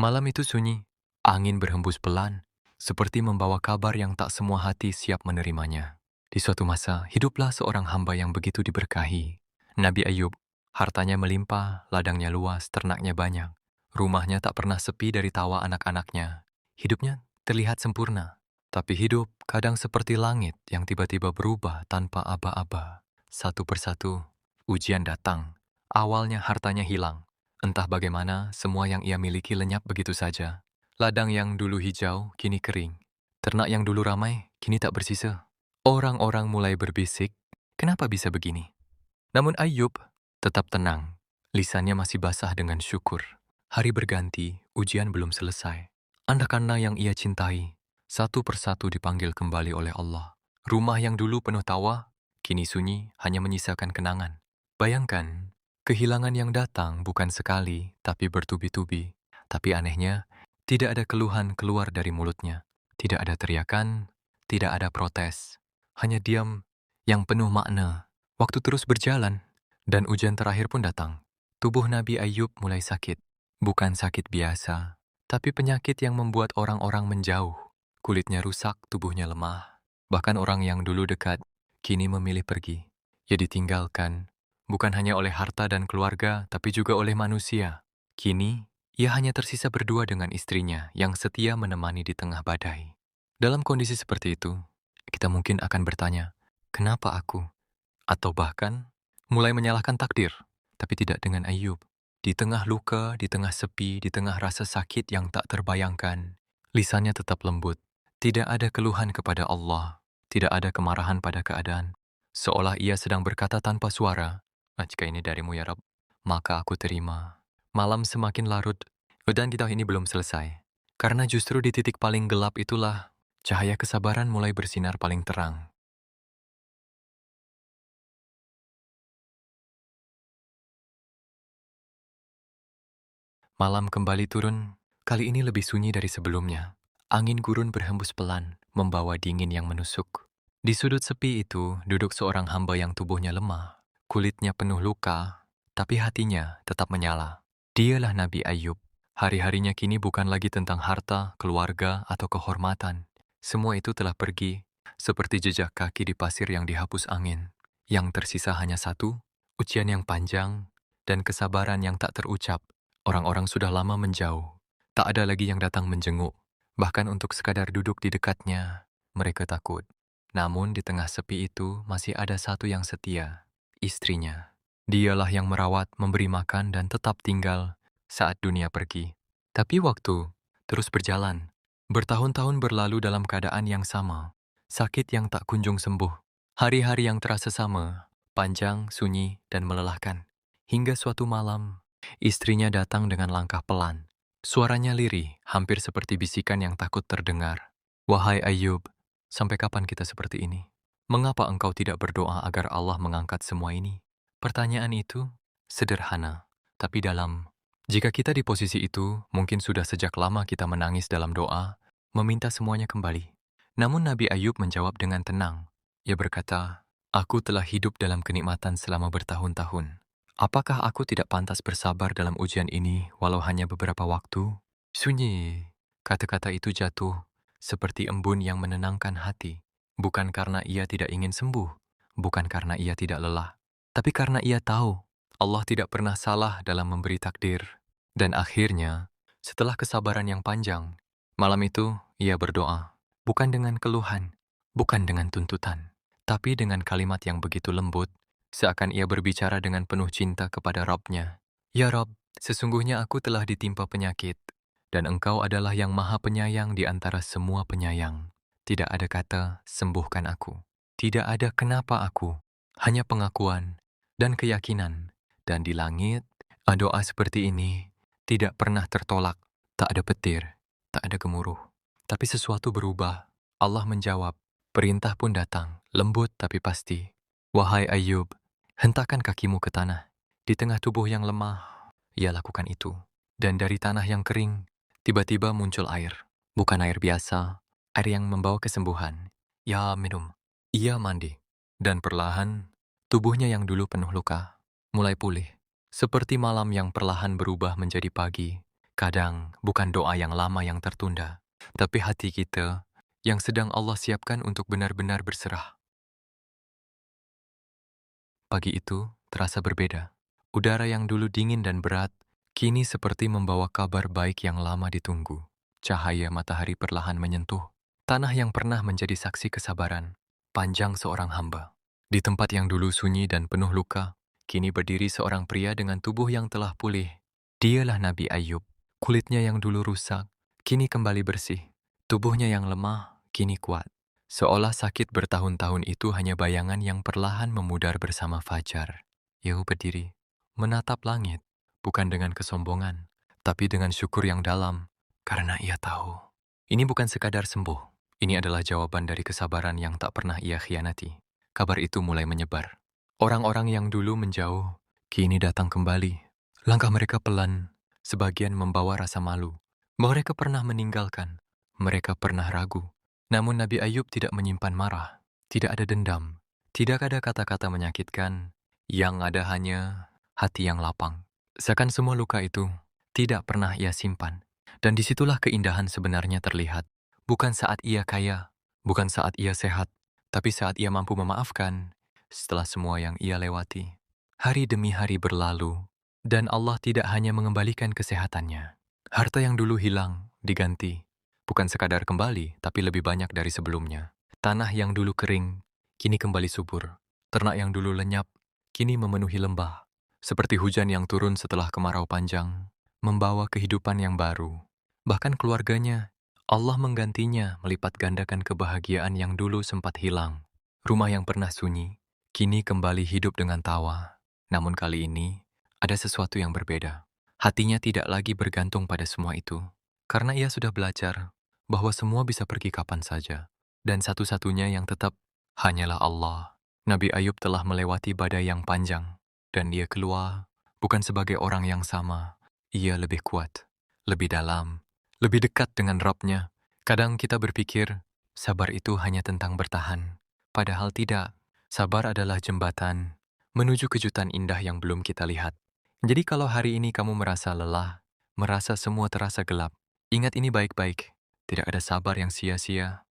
Malam itu sunyi, angin berhembus pelan, seperti membawa kabar yang tak semua hati siap menerimanya. Di suatu masa, hiduplah seorang hamba yang begitu diberkahi. Nabi Ayub, hartanya melimpah, ladangnya luas, ternaknya banyak. Rumahnya tak pernah sepi dari tawa anak-anaknya. Hidupnya terlihat sempurna, tapi hidup kadang seperti langit yang tiba-tiba berubah tanpa aba-aba. Satu persatu, ujian datang. Awalnya hartanya hilang. Entah bagaimana, semua yang ia miliki lenyap begitu saja. Ladang yang dulu hijau, kini kering. Ternak yang dulu ramai, kini tak bersisa. Orang-orang mulai berbisik, kenapa bisa begini? Namun Ayub tetap tenang. Lisannya masih basah dengan syukur. Hari berganti, ujian belum selesai. Anak-anak yang ia cintai, satu persatu dipanggil kembali oleh Allah. Rumah yang dulu penuh tawa, kini sunyi hanya menyisakan kenangan. Bayangkan, kehilangan yang datang bukan sekali, tapi bertubi-tubi. Tapi anehnya, tidak ada keluhan keluar dari mulutnya. Tidak ada teriakan, tidak ada protes. Hanya diam yang penuh makna. Waktu terus berjalan, dan ujian terakhir pun datang. Tubuh Nabi Ayub mulai sakit. Bukan sakit biasa, tapi penyakit yang membuat orang-orang menjauh. Kulitnya rusak, tubuhnya lemah. Bahkan orang yang dulu dekat, kini memilih pergi. Ia ditinggalkan, bukan hanya oleh harta dan keluarga, tapi juga oleh manusia. Kini, ia hanya tersisa berdua dengan istrinya yang setia menemani di tengah badai. Dalam kondisi seperti itu, kita mungkin akan bertanya, kenapa aku? Atau bahkan, mulai menyalahkan takdir, tapi tidak dengan Ayub. Di tengah luka, di tengah sepi, di tengah rasa sakit yang tak terbayangkan, lisannya tetap lembut. Tidak ada keluhan kepada Allah, tidak ada kemarahan pada keadaan. Seolah ia sedang berkata tanpa suara, jika ini darimu ya Rabb, maka aku terima. Malam semakin larut, dan kita ini belum selesai. Karena justru di titik paling gelap itulah, cahaya kesabaran mulai bersinar paling terang. Malam kembali turun, kali ini lebih sunyi dari sebelumnya. Angin gurun berhembus pelan, membawa dingin yang menusuk. Di sudut sepi itu, duduk seorang hamba yang tubuhnya lemah. Kulitnya penuh luka, tapi hatinya tetap menyala. Dialah Nabi Ayub. Hari-harinya kini bukan lagi tentang harta, keluarga, atau kehormatan. Semua itu telah pergi, seperti jejak kaki di pasir yang dihapus angin. Yang tersisa hanya satu, ujian yang panjang, dan kesabaran yang tak terucap. Orang-orang sudah lama menjauh. Tak ada lagi yang datang menjenguk. Bahkan untuk sekadar duduk di dekatnya, mereka takut. Namun di tengah sepi itu masih ada satu yang setia, istrinya. Dialah yang merawat, memberi makan, dan tetap tinggal saat dunia pergi. Tapi waktu terus berjalan. Bertahun-tahun berlalu dalam keadaan yang sama. Sakit yang tak kunjung sembuh. Hari-hari yang terasa sama, panjang, sunyi, dan melelahkan. Hingga suatu malam, istrinya datang dengan langkah pelan. Suaranya lirih, hampir seperti bisikan yang takut terdengar. Wahai Ayub, sampai kapan kita seperti ini? Mengapa engkau tidak berdoa agar Allah mengangkat semua ini? Pertanyaan itu sederhana, tapi dalam. Jika kita di posisi itu, mungkin sudah sejak lama kita menangis dalam doa, meminta semuanya kembali. Namun Nabi Ayub menjawab dengan tenang. Ia berkata, aku telah hidup dalam kenikmatan selama bertahun-tahun. Apakah aku tidak pantas bersabar dalam ujian ini walau hanya beberapa waktu? Sunyi. Kata-kata itu jatuh seperti embun yang menenangkan hati. Bukan karena ia tidak ingin sembuh, bukan karena ia tidak lelah, tapi karena ia tahu Allah tidak pernah salah dalam memberi takdir. Dan akhirnya, setelah kesabaran yang panjang, malam itu ia berdoa, bukan dengan keluhan, bukan dengan tuntutan, tapi dengan kalimat yang begitu lembut, seakan ia berbicara dengan penuh cinta kepada Rabb-Nya. Ya Rabb, sesungguhnya aku telah ditimpa penyakit, dan Engkau adalah yang maha penyayang di antara semua penyayang. Tidak ada kata, sembuhkan aku. Tidak ada kenapa aku, hanya pengakuan dan keyakinan. Dan di langit, doa seperti ini tidak pernah tertolak. Tak ada petir, tak ada gemuruh. Tapi sesuatu berubah. Allah menjawab, perintah pun datang, lembut tapi pasti. Wahai Ayub, hentakkan kakimu ke tanah. Di tengah tubuh yang lemah, ia lakukan itu. Dan dari tanah yang kering, tiba-tiba muncul air. Bukan air biasa, air yang membawa kesembuhan. Ya minum. Ia mandi. Dan perlahan, tubuhnya yang dulu penuh luka, mulai pulih. Seperti malam yang perlahan berubah menjadi pagi. Kadang bukan doa yang lama yang tertunda, tapi hati kita yang sedang Allah siapkan untuk benar-benar berserah. Pagi itu terasa berbeda. Udara yang dulu dingin dan berat, kini seperti membawa kabar baik yang lama ditunggu. Cahaya matahari perlahan menyentuh tanah yang pernah menjadi saksi kesabaran panjang seorang hamba. Di tempat yang dulu sunyi dan penuh luka, kini berdiri seorang pria dengan tubuh yang telah pulih. Dialah Nabi Ayub. Kulitnya yang dulu rusak, kini kembali bersih. Tubuhnya yang lemah, kini kuat. Seolah sakit bertahun-tahun itu hanya bayangan yang perlahan memudar bersama fajar. Yehu berdiri, menatap langit, bukan dengan kesombongan, tapi dengan syukur yang dalam, karena ia tahu. Ini bukan sekadar sembuh, ini adalah jawaban dari kesabaran yang tak pernah ia khianati. Kabar itu mulai menyebar. Orang-orang yang dulu menjauh, kini datang kembali. Langkah mereka pelan, sebagian membawa rasa malu. Mereka pernah meninggalkan, mereka pernah ragu. Namun Nabi Ayub tidak menyimpan marah, tidak ada dendam, tidak ada kata-kata menyakitkan, yang ada hanya hati yang lapang. Seakan semua luka itu tidak pernah ia simpan. Dan disitulah keindahan sebenarnya terlihat. Bukan saat ia kaya, bukan saat ia sehat, tapi saat ia mampu memaafkan setelah semua yang ia lewati. Hari demi hari berlalu, dan Allah tidak hanya mengembalikan kesehatannya. Harta yang dulu hilang, diganti. Bukan sekadar kembali, tapi lebih banyak dari sebelumnya. Tanah yang dulu kering, kini kembali subur. Ternak yang dulu lenyap, kini memenuhi lembah. Seperti hujan yang turun setelah kemarau panjang, membawa kehidupan yang baru. Bahkan keluarganya, Allah menggantinya melipat gandakan kebahagiaan yang dulu sempat hilang. Rumah yang pernah sunyi, kini kembali hidup dengan tawa. Namun kali ini, ada sesuatu yang berbeda. Hatinya tidak lagi bergantung pada semua itu. Karena ia sudah belajar bahwa semua bisa pergi kapan saja, dan satu-satunya yang tetap hanyalah Allah. Nabi Ayub telah melewati badai yang panjang, dan dia keluar bukan sebagai orang yang sama. Ia lebih kuat, lebih dalam, lebih dekat dengan Rabb-Nya. Kadang kita berpikir, sabar itu hanya tentang bertahan. Padahal tidak, sabar adalah jembatan menuju kejutan indah yang belum kita lihat. Jadi kalau hari ini kamu merasa lelah, merasa semua terasa gelap, ingat ini baik-baik. Tidak ada sabar yang sia-sia,